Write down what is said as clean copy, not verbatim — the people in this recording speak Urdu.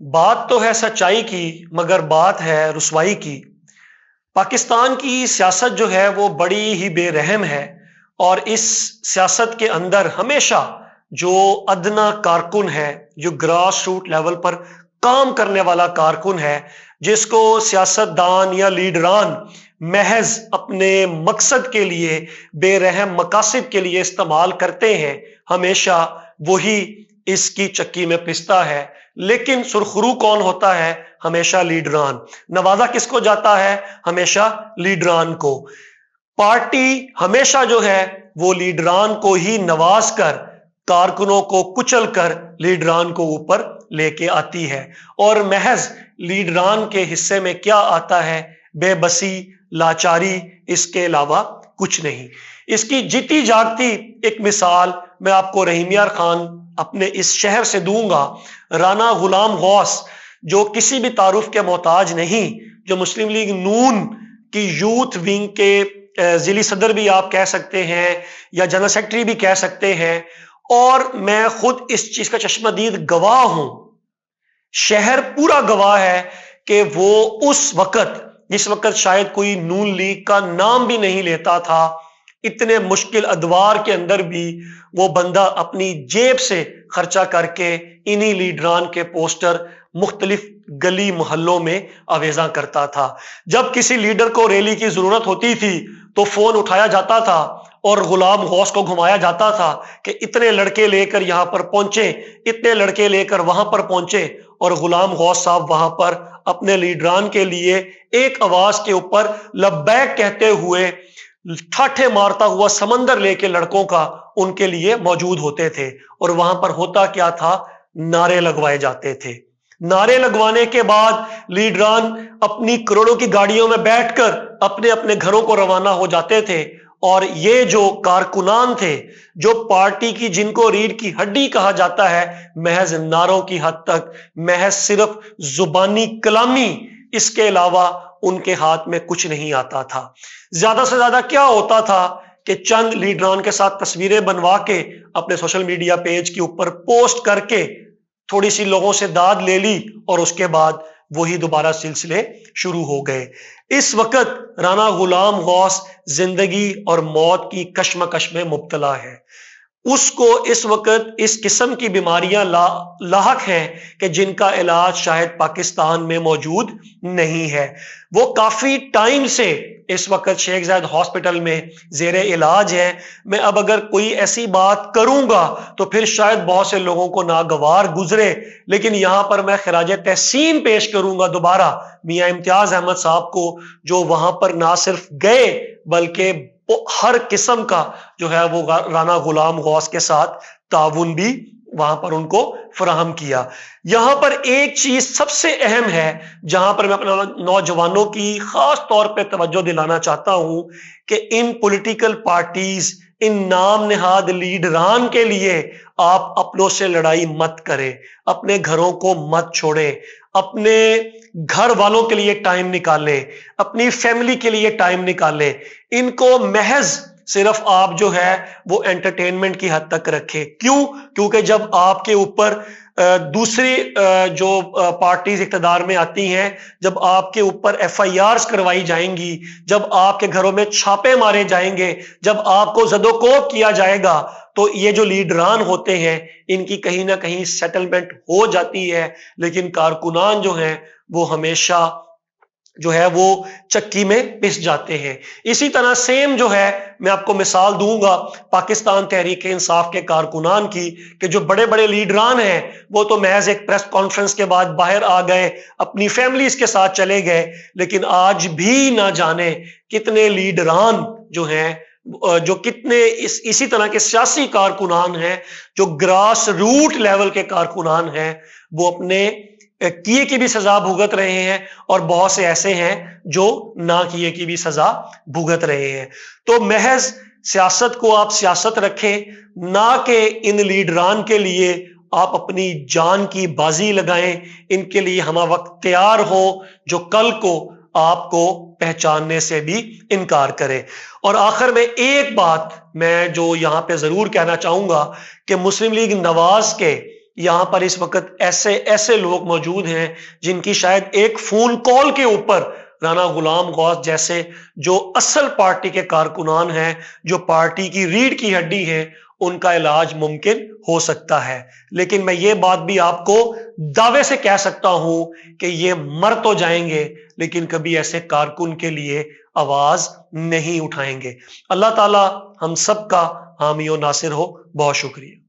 بات تو ہے سچائی کی مگر بات ہے رسوائی کی۔ پاکستان کی سیاست جو ہے وہ بڑی ہی بے رحم ہے، اور اس سیاست کے اندر ہمیشہ جو ادنا کارکن ہے، جو گراس روٹ لیول پر کام کرنے والا کارکن ہے، جس کو سیاست دان یا لیڈران محض اپنے مقصد کے لیے، بے رحم مقاصد کے لیے استعمال کرتے ہیں، ہمیشہ وہی اس کی چکی میں پستا ہے۔ لیکن سرخرو کون ہوتا ہے؟ ہمیشہ لیڈران۔ نوازا کس کو جاتا ہے؟ ہمیشہ لیڈران کو۔ پارٹی ہمیشہ جو ہے وہ لیڈران کو ہی نواز کر، کارکنوں کو کچل کر لیڈران کو اوپر لے کے آتی ہے، اور محض لیڈران کے حصے میں کیا آتا ہے؟ بے بسی، لاچاری، اس کے علاوہ کچھ نہیں۔ اس کی جیتی جاگتی ایک مثال میں آپ کو رحیم یار خان اپنے اس شہر سے دوں گا۔ رانا غلام غوث، جو کسی بھی تعارف کے محتاج نہیں، جو مسلم لیگ نون کی یوتھ ونگ کے ضلعی صدر بھی آپ کہہ سکتے ہیں یا جنرل سیکرٹری بھی کہہ سکتے ہیں، اور میں خود اس چیز کا چشمہ دید گواہ ہوں، شہر پورا گواہ ہے کہ وہ اس وقت، جس وقت شاید کوئی نون لیگ کا نام بھی نہیں لیتا تھا، اتنے مشکل ادوار کے اندر بھی وہ بندہ اپنی جیب سے خرچہ کر کے انہی لیڈران کے پوسٹر مختلف گلی محلوں میں آویزاں کرتا تھا۔ جب کسی لیڈر کو ریلی کی ضرورت ہوتی تھی تو فون اٹھایا جاتا تھا اور غلام غوث کو گھمایا جاتا تھا کہ اتنے لڑکے لے کر یہاں پر پہنچے، اتنے لڑکے لے کر وہاں پر پہنچے، اور غلام غوث صاحب وہاں پر اپنے لیڈران کے لیے ایک آواز کے اوپر لبیک کہتے ہوئے ٹھاٹھے مارتا ہوا سمندر لے کے لڑکوں کا ان کے لیے موجود ہوتے تھے۔ اور وہاں پر ہوتا کیا تھا؟ نعرے لگوائے جاتے تھے۔ نعرے لگوانے کے بعد لیڈران اپنی کروڑوں کی گاڑیوں میں بیٹھ کر اپنے اپنے گھروں کو روانہ ہو جاتے تھے، اور یہ جو کارکنان تھے، جو پارٹی کی، جن کو ریڑھ کی ہڈی کہا جاتا ہے، محض نعروں کی حد تک، محض صرف زبانی کلامی، اس کے علاوہ ان کے ہاتھ میں کچھ نہیں آتا تھا۔ زیادہ سے زیادہ کیا ہوتا تھا کہ چند لیڈران کے ساتھ تصویریں بنوا کے اپنے سوشل میڈیا پیج کے اوپر پوسٹ کر کے تھوڑی سی لوگوں سے داد لے لی، اور اس کے بعد وہی دوبارہ سلسلے شروع ہو گئے۔ اس وقت رانا غلام غوث زندگی اور موت کی کشمکش میں مبتلا ہے۔ اس کو اس وقت اس قسم کی بیماریاں لاحق ہیں کہ جن کا علاج شاید پاکستان میں موجود نہیں ہے۔ وہ کافی ٹائم سے اس وقت شیخ زاید ہاسپٹل میں زیر علاج ہے۔ میں اب اگر کوئی ایسی بات کروں گا تو پھر شاید بہت سے لوگوں کو ناگوار گزرے، لیکن یہاں پر میں خراج تحسین پیش کروں گا دوبارہ میاں امتیاز احمد صاحب کو، جو وہاں پر نہ صرف گئے بلکہ ہر قسم کا جو ہے وہ رانا غلام غوث کے ساتھ تعاون بھی وہاں پر ان کو فراہم کیا۔ یہاں پر ایک چیز سب سے اہم ہے جہاں پر میں اپنے نوجوانوں کی خاص طور پہ توجہ دلانا چاہتا ہوں کہ ان پولیٹیکل پارٹیز، ان نام نہاد لیڈران کے لیے آپ اپنوں سے لڑائی مت کریں، اپنے گھروں کو مت چھوڑیں، اپنے گھر والوں کے لیے ٹائم نکالیں، اپنی فیملی کے لیے ٹائم نکالیں۔ ان کو محض صرف آپ جو ہے وہ انٹرٹینمنٹ کی حد تک رکھیں۔ کیوں؟ کیونکہ جب آپ کے اوپر دوسری جو پارٹیز اقتدار میں آتی ہیں، جب آپ کے اوپر ایف آئی آرز کروائی جائیں گی، جب آپ کے گھروں میں چھاپے مارے جائیں گے، جب آپ کو زد و کوب کیا جائے گا، تو یہ جو لیڈران ہوتے ہیں ان کی کہیں نہ کہیں سیٹلمنٹ ہو جاتی ہے، لیکن کارکنان جو ہیں وہ ہمیشہ جو ہے وہ چکی میں پس جاتے ہیں۔ اسی طرح سیم جو ہے میں آپ کو مثال دوں گا پاکستان تحریک انصاف کے کارکنان کی، کہ جو بڑے بڑے لیڈران ہیں وہ تو محض ایک پریس کانفرنس کے بعد باہر آ گئے، اپنی فیملیز کے ساتھ چلے گئے، لیکن آج بھی نہ جانے کتنے لیڈران جو ہیں، جو کتنے اسی طرح کے سیاسی کارکنان ہیں، جو گراس روٹ لیول کے کارکنان ہیں، وہ اپنے کیے کی بھی سزا بھگت رہے ہیں، اور بہت سے ایسے ہیں جو نہ کیے کی بھی سزا بھگت رہے ہیں۔ تو محض سیاست کو آپ سیاست رکھیں، نہ کہ ان لیڈران کے لیے آپ اپنی جان کی بازی لگائیں، ان کے لیے ہمہ وقت تیار ہو جو کل کو آپ کو پہچاننے سے بھی انکار کرے۔ اور آخر میں ایک بات میں جو یہاں پہ ضرور کہنا چاہوں گا کہ مسلم لیگ نواز کے یہاں پر اس وقت ایسے ایسے لوگ موجود ہیں جن کی شاید ایک فون کال کے اوپر رانا غلام غوث جیسے جو اصل پارٹی کے کارکنان ہیں، جو پارٹی کی ریڑھ کی ہڈی ہیں، ان کا علاج ممکن ہو سکتا ہے۔ لیکن میں یہ بات بھی آپ کو دعوے سے کہہ سکتا ہوں کہ یہ مر تو جائیں گے لیکن کبھی ایسے کارکن کے لیے آواز نہیں اٹھائیں گے۔ اللہ تعالی ہم سب کا حامی و ناصر ہو۔ بہت شکریہ۔